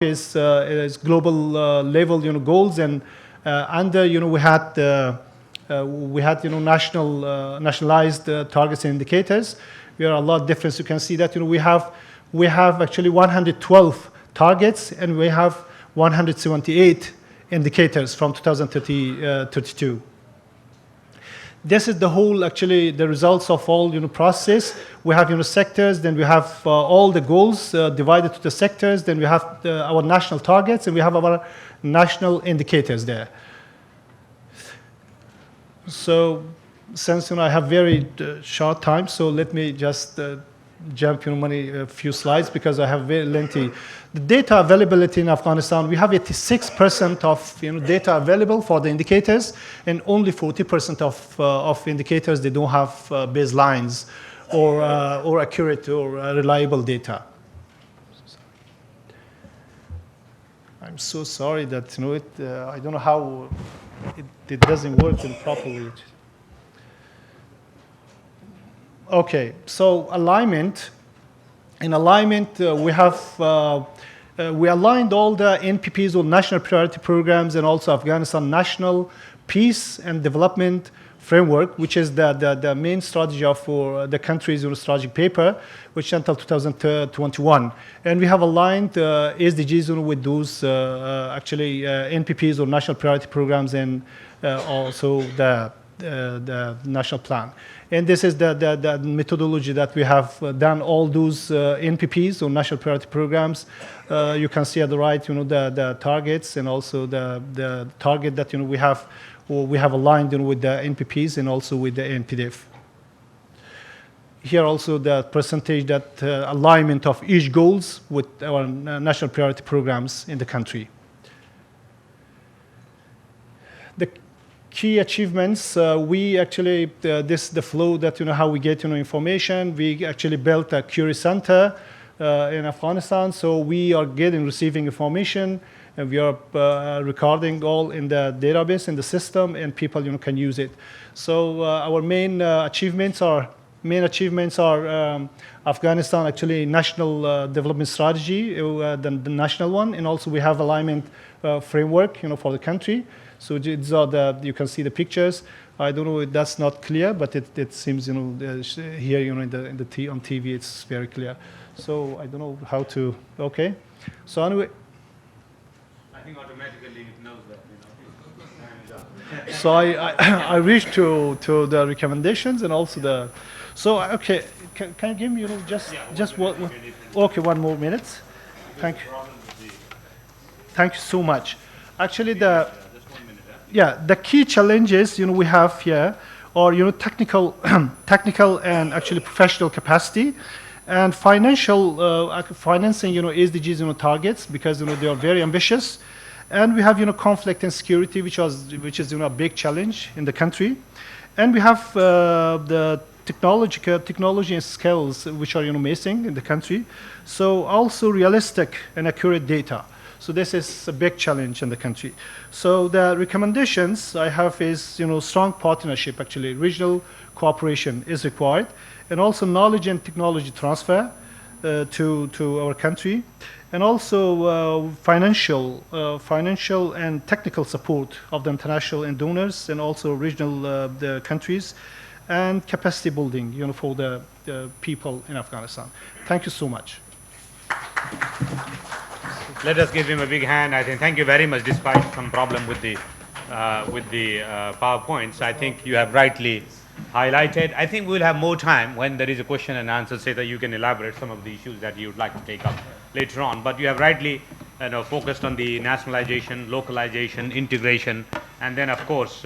is global level goals, and under we had nationalized targets and indicators. There are a lot of difference. You can see that we have actually 112 targets, and we have 178 indicators from 2032. This is the whole, actually, the results of all process. We have sectors, then we have all the goals divided to the sectors, then we have our national targets, and we have our national indicators there. So since I have very short time, so let me just jump a few slides because I have very lengthy. The data availability in Afghanistan, we have 86% of data available for the indicators, and only 40% of indicators they don't have baselines or accurate or reliable data. I'm so sorry that I don't know how it doesn't work properly. Okay, so alignment. In alignment, we aligned all the NPPs or national priority programs, and also Afghanistan National Peace and Development Framework, which is the main strategy for the country's strategic paper, which until 2021. And we have aligned SDGs with those actually NPPs or national priority programs, and also the national plan. And this is the methodology that we have done all those NPPs or national priority programs. You can see at the right, the targets, and also the target that we have aligned with the NPPs and also with the NPDF. Here also the percentage that alignment of each goals with our national priority programs in the country. The key achievements, we actually, this the flow that, how we get, information. We actually built a query center in Afghanistan, so we are receiving information, and we are recording all in the database, in the system, and people, can use it. So our main achievements are Afghanistan, actually, national development strategy, the national one, and also we have alignment framework, for the country. So these are you can see the pictures. I don't know if that's not clear, but it seems, here, on TV, it's very clear. So I don't know how to, okay. So anyway. I think automatically it knows that, So I reached to the recommendations and also the, so, okay, can you give me, just one, okay, 1 more minute. Thank you. Thank you so much. Actually, the key challenges we have here are technical and actually professional capacity, and financial financing SDGs targets, because they are very ambitious, and we have conflict and security, which is a big challenge in the country, and we have the technology and skills which are missing in the country. So also realistic and accurate data. So this is a big challenge in the country. So the recommendations I have is, strong partnership, actually. Regional cooperation is required, and also knowledge and technology transfer to our country, and also financial and technical support of the international and donors, and also regional the countries, and capacity building, for the people in Afghanistan. Thank you so much. Let us give him a big hand. I think thank you very much, despite some problem with the PowerPoints. I think you have rightly highlighted. I think we'll have more time when there is a question and answer, so that you can elaborate some of the issues that you would like to take up later on. But you have rightly focused on the nationalization, localization, integration, and then of course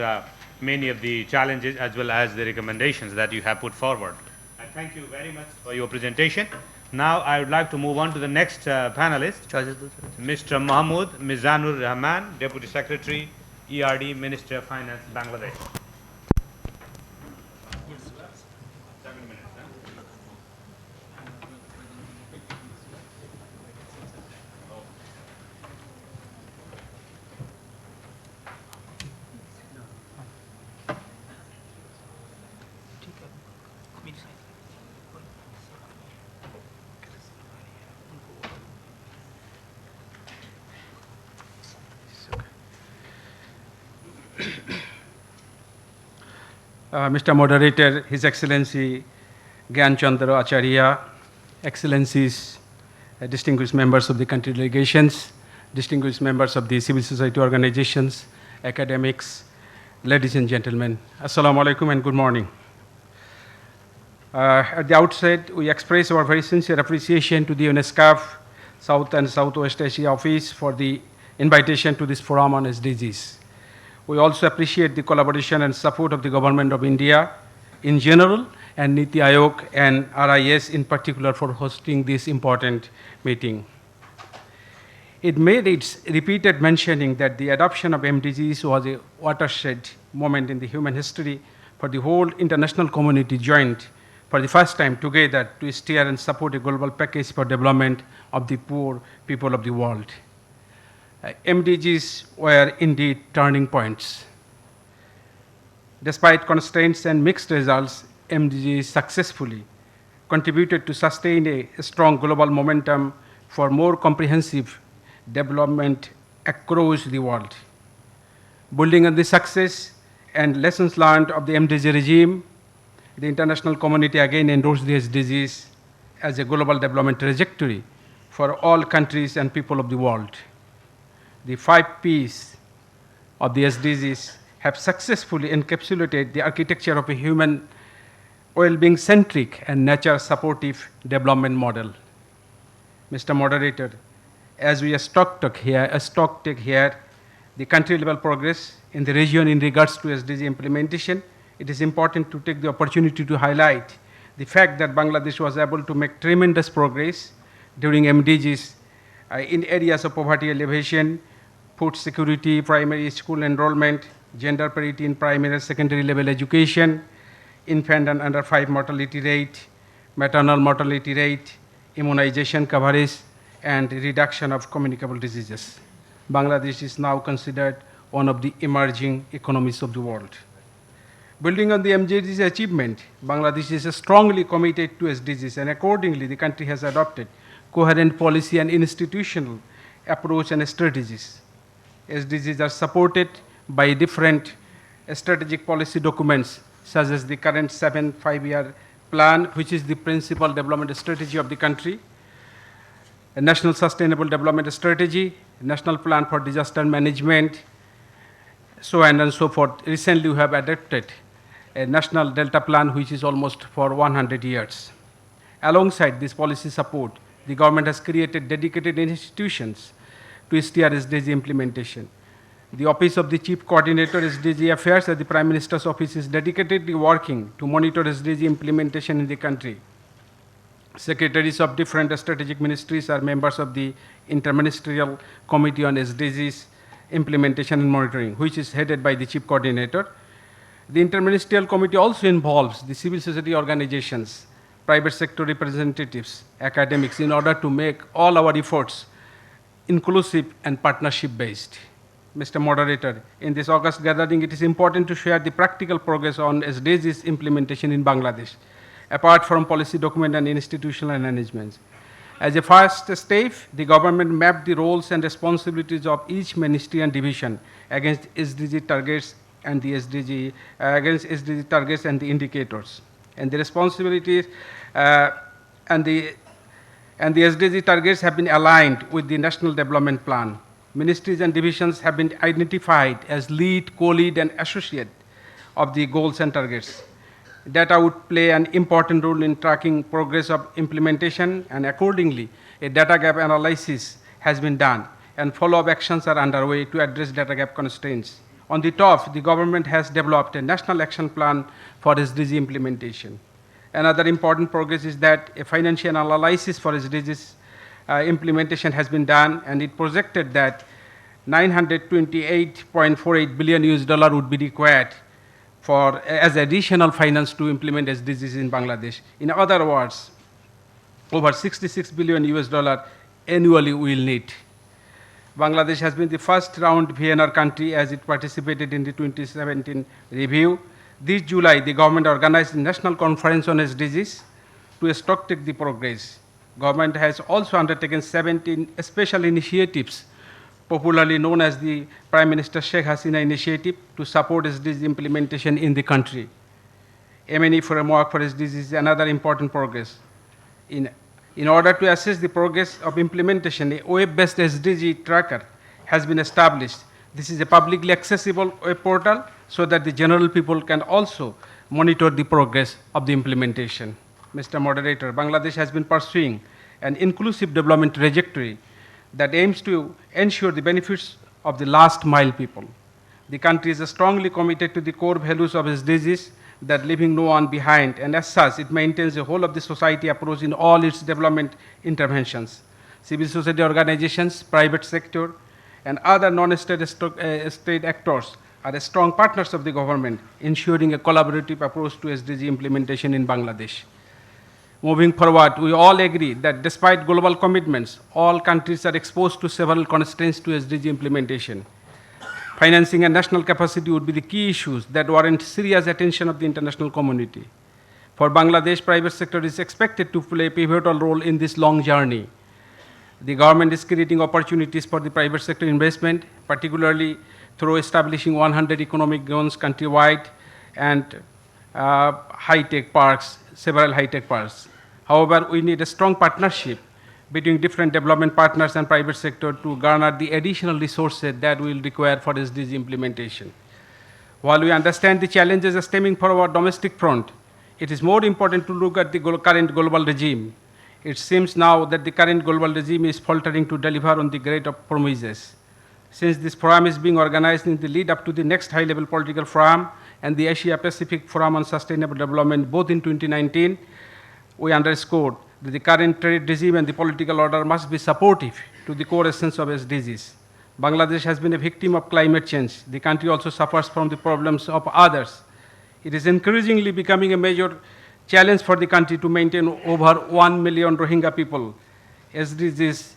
many of the challenges as well as the recommendations that you have put forward. I thank you very much for your presentation. Now I would like to move on to the next panelist, Mr. Mahmood Mizanur Rahman, Deputy Secretary, ERD, Ministry of Finance, Bangladesh. Mr. Moderator, His Excellency Gyan Chandra Acharya, Excellencies, distinguished members of the country delegations, distinguished members of the civil society organizations, academics, ladies and gentlemen, Assalamu alaikum and good morning. At the outset, we express our very sincere appreciation to the UNESCO South and Southwest Asia Office for the invitation to this forum on SDGs. We also appreciate the collaboration and support of the Government of India in general and Niti Aayog and RIS in particular for hosting this important meeting. It made its repeated mentioning that the adoption of MDGs was a watershed moment in the human history for the whole international community joined for the first time together to steer and support a global package for development of the poor people of the world. MDGs were indeed turning points. Despite constraints and mixed results, MDGs successfully contributed to sustain a strong global momentum for more comprehensive development across the world. Building on the success and lessons learned of the MDG regime, the international community again endorsed the SDGs as a global development trajectory for all countries and people of the world. The 5 Ps of the SDGs have successfully encapsulated the architecture of a human well-being centric and nature supportive development model. Mr. Moderator, as we stock take here the country level progress in the region in regards to SDG implementation, it is important to take the opportunity to highlight the fact that Bangladesh was able to make tremendous progress during MDGs in areas of poverty alleviation, food security, primary school enrollment, gender parity in primary and secondary level education, infant and under 5 mortality rate, maternal mortality rate, immunization coverage, and reduction of communicable diseases. Bangladesh is now considered one of the emerging economies of the world. Building on the MDGs achievement, Bangladesh is strongly committed to SDGs, and accordingly the country has adopted coherent policy and institutional approach and strategies. SDGs are supported by different strategic policy documents, such as the current 7 5-year plan, which is the principal development strategy of the country, a national sustainable development strategy, a national plan for disaster management, so on and so forth. Recently, we have adopted a national delta plan, which is almost for 100 years. Alongside this policy support, the government has created dedicated institutions to steer SDG implementation. The Office of the Chief Coordinator SDG Affairs at the Prime Minister's Office is dedicatedly working to monitor SDG implementation in the country. Secretaries of different strategic ministries are members of the Interministerial Committee on SDGs Implementation and Monitoring, which is headed by the Chief Coordinator. The Interministerial Committee also involves the civil society organizations, private sector representatives, academics, in order to make all our efforts inclusive and partnership-based. Mr. Moderator, in this August gathering, it is important to share the practical progress on SDGs implementation in Bangladesh, apart from policy document and institutional arrangements. As a first step, the government mapped the roles and responsibilities of each ministry and division against SDG targets and the SDG targets and the indicators. And the responsibilities and the SDG targets have been aligned with the National Development Plan. Ministries and divisions have been identified as lead, co-lead, and associate of the goals and targets. Data would play an important role in tracking progress of implementation, and accordingly, a data gap analysis has been done, and follow-up actions are underway to address data gap constraints. On the top, the government has developed a national action plan for SDG implementation. Another important progress is that a financial analysis for SDGs implementation has been done, and it projected that $928.48 billion would be required as additional finance to implement SDGs in Bangladesh. In other words, over $66 billion annually we will need. Bangladesh has been the first round VNR country as it participated in the 2017 review. This July, the government organized a national conference on SDGs to stocktake the progress. Government has also undertaken 17 special initiatives, popularly known as the Prime Minister Sheikh Hasina Initiative, to support SDG implementation in the country. M&E framework for SDGs is another important progress. In order to assess the progress of implementation, a web-based SDG tracker has been established. This is a publicly accessible web portal so that the general people can also monitor the progress of the implementation. Mr. Moderator, Bangladesh has been pursuing an inclusive development trajectory that aims to ensure the benefits of the last mile people. The country is strongly committed to the core values of SDGs, that leaving no one behind, and as such, it maintains a whole of the society approach in all its development interventions. Civil society organizations, private sector, and other non-state state actors are strong partners of the government, ensuring a collaborative approach to SDG implementation in Bangladesh. Moving forward, we all agree that despite global commitments, all countries are exposed to several constraints to SDG implementation. Financing and national capacity would be the key issues that warrant serious attention of the international community. For Bangladesh, private sector is expected to play a pivotal role in this long journey. The government is creating opportunities for the private sector investment, particularly through establishing 100 economic zones countrywide and high-tech parks, several high-tech parks. However, we need a strong partnership between different development partners and private sector to garner the additional resources that we will require for SDG implementation. While we understand the challenges stemming from our domestic front, it is more important to look at the current global regime. It seems now that the current global regime is faltering to deliver on the great promises. Since this forum is being organized in the lead up to the next high-level political forum and the Asia-Pacific Forum on Sustainable Development, both in 2019, we underscored that the current trade regime and the political order must be supportive to the core essence of SDGs. Bangladesh has been a victim of climate change. The country also suffers from the problems of others. It is increasingly becoming a major challenge for the country to maintain over 1 million Rohingya people. SDGs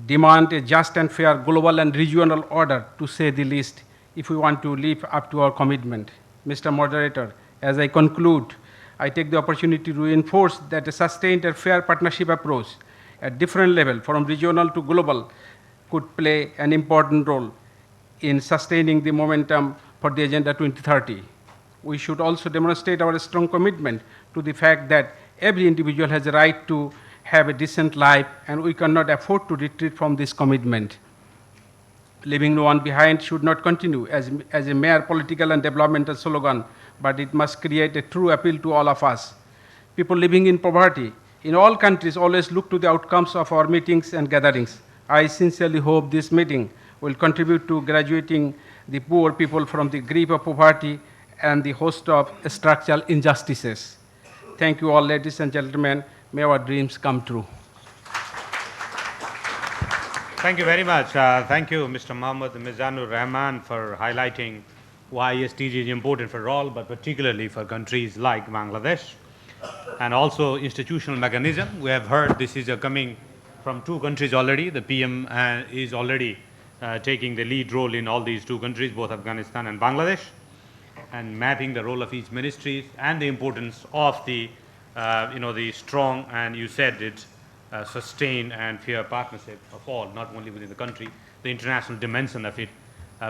demand a just and fair global and regional order, to say the least, if we want to live up to our commitment. Mr. Moderator, as I conclude, I take the opportunity to reinforce that a sustained and fair partnership approach at different levels, from regional to global, could play an important role in sustaining the momentum for the Agenda 2030. We should also demonstrate our strong commitment to the fact that every individual has a right to have a decent life, and we cannot afford to retreat from this commitment. Leaving no one behind should not continue as a mere political and developmental slogan, but it must create a true appeal to all of us. People living in poverty in all countries always look to the outcomes of our meetings and gatherings. I sincerely hope this meeting will contribute to graduating the poor people from the grip of poverty and the host of structural injustices. Thank you all, ladies and gentlemen. May our dreams come true. Thank you very much. Thank you, Mr. Mohammed Mizanur Rahman, for highlighting why SDG is important for all, but particularly for countries like Bangladesh, and also institutional mechanism. We have heard this is coming from two countries already. The PM is already taking the lead role in all these two countries, both Afghanistan and Bangladesh, and mapping the role of each ministry and the importance of the, the strong, and you said it, sustained and fair partnership of all, not only within the country, the international dimension of it.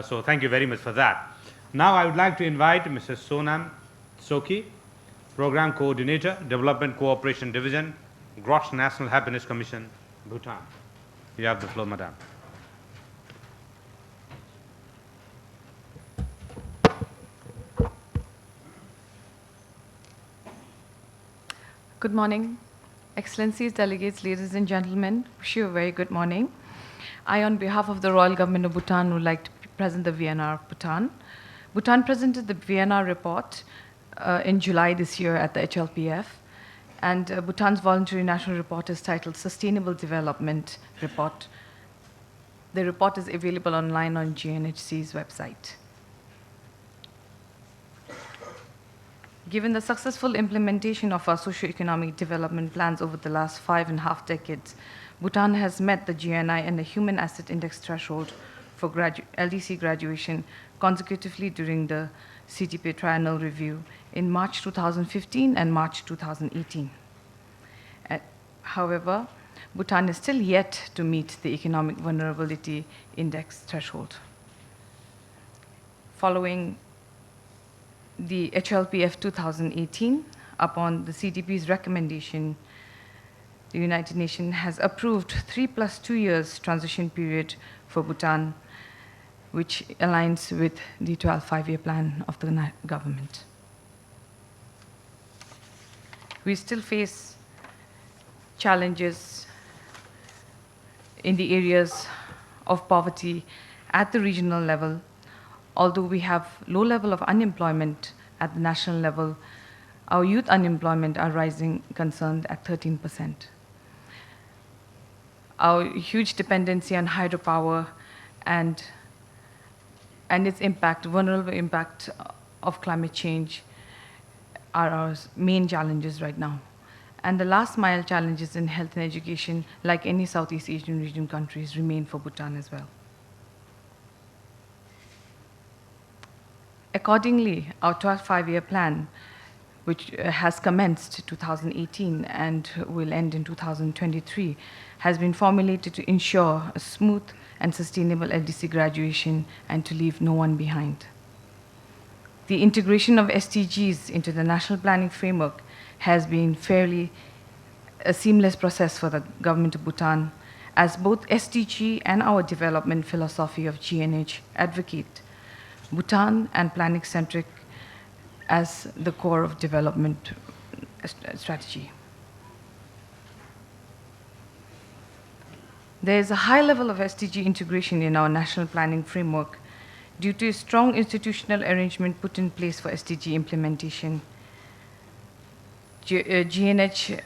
So thank you very much for that. Now I would like to invite Mrs. Sonam Soki, Program Coordinator, Development Cooperation Division, Gross National Happiness Commission, Bhutan. You have the floor, Madam. Good morning, Excellencies, delegates, ladies and gentlemen. Wish you a very good morning. I, on behalf of the Royal Government of Bhutan, would like to present the VNR of Bhutan. Bhutan presented the VNR report in July this year at the HLPF, and Bhutan's voluntary national report is titled Sustainable Development Report. The report is available online on GNHC's website. Given the successful implementation of our socio-economic development plans over the last 5.5 decades, Bhutan has met the GNI and the Human Asset Index threshold for LDC graduation consecutively during the CTP triennial review in March 2015 and March 2018. However, Bhutan is still yet to meet the Economic Vulnerability Index threshold. Following the HLPF 2018, upon the CDP's recommendation, the United Nations has approved 3+2 years transition period for Bhutan, which aligns with the 12th five-year plan of the government. We still face challenges in the areas of poverty at the regional level. Although we have low level of unemployment at the national level, our youth unemployment are rising concerned at 13%. Our huge dependency on hydropower and its impact, vulnerable impact of climate change are our main challenges right now. And the last mile challenges in health and education, like any Southeast Asian region countries, remain for Bhutan as well. Accordingly, our 12th five-year plan, which has commenced 2018 and will end in 2023, has been formulated to ensure a smooth and sustainable LDC graduation and to leave no one behind. The integration of SDGs into the national planning framework has been fairly a seamless process for the government of Bhutan, as both SDG and our development philosophy of GNH advocate Bhutan and planning-centric as the core of development strategy. There is a high level of SDG integration in our national planning framework due to a strong institutional arrangement put in place for SDG implementation. GNH